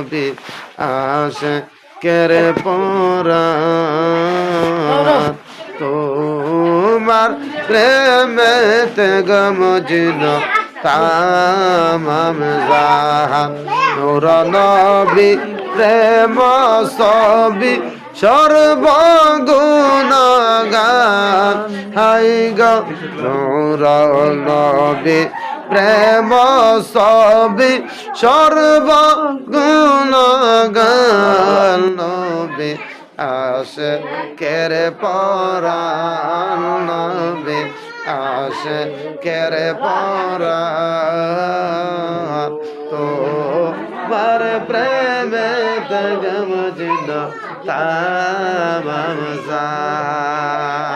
নবী আশিকের পরাণ তোমার প্রেমেতে গমজিন তামাম জাহান নূর নবী প্রেম সবি সর্বগুণগান হাই গো নূর নবী প্রেম সবি সর্বগুণগান নবী আশিকের পরাণ নবী আশিকের পরাণ তোমার প্রেমেতে গমজিন তামাম জাহান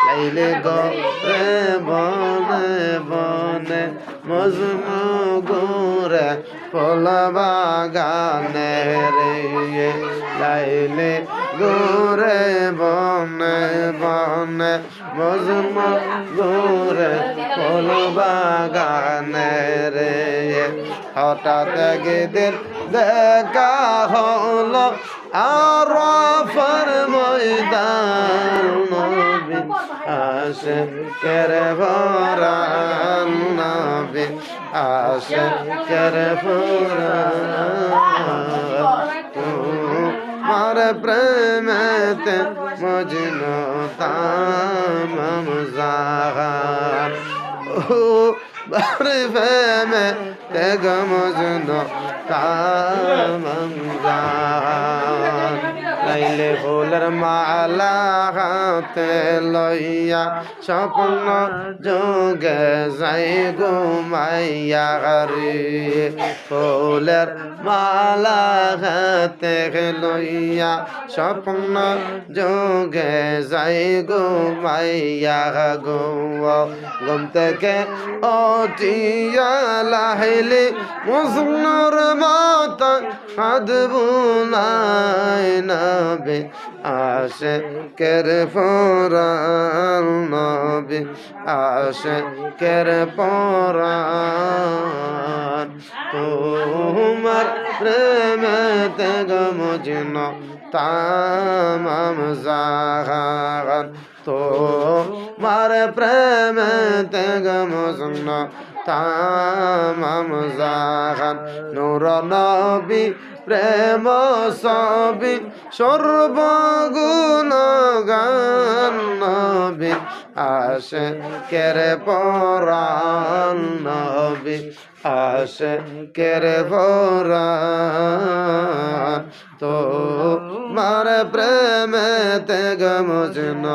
লাইলে গো রে বনে বনে মজনু গোরে ফুল বাগানে রে লাইলে গোরে বনে বনে মজনু গোরে ফুল বাগানে রে হঠাৎ একদিন দেখা হলো আরাফার ময়দান নবী আশিকের পরাণ নবী আশিকের পরাণ তোমার প্রেমেতে মজনু তামাম জাহান বারে প্রেমে তেগ মজনু তামাম জাহান লাইলে ফুলের মালা হাতে লইয়া স্বপ্ন যোগে যাই ঘুমাইয়া রে ফুলের মালা হাতে লইয়া স্বপ্ন যোগে যাই ঘুমাইয়া গো ঘুম থেকে উঠিয়া লাইলে মজনুর মাতা হাত বুলায় নবী আশিকের পরাণ নবী আশিকের পরাণ তোমার প্রেমেতে গমজিন তামাম জাহান তোমার প্রেমেতে গমজিন তামাম জাহান নূর নবী প্রেম সবি সর্বগুণগান নবী আশিকের পরাণ নবী আশিকের পরাণ তোমার প্রেমেতে গমজিন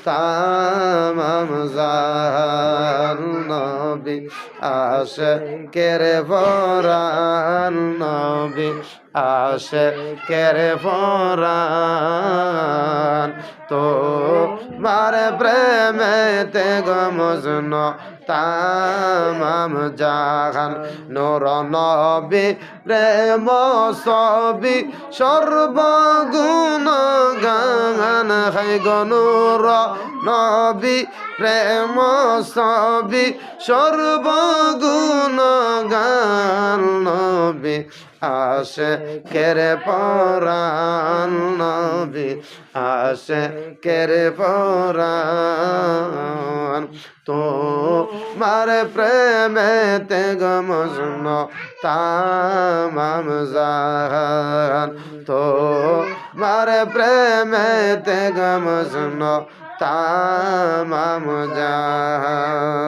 তামাম জাহান নবী আশিকের পরাণ নবী আশিকের পরাণ তোমার প্রেমেতে গমজিন তামাম জাহান নূর নবী প্রেম সবি সর্বগুণগান হাই গো নূর নবী প্রেম সবি সর্বগুণগান নবী আশিকের পরাণ নবী আশিকের পরাণ তোমার প্রেমেতে গমজিন তামাম জাহান তোমার প্রেমেতে গমজিন তামাম জাহান।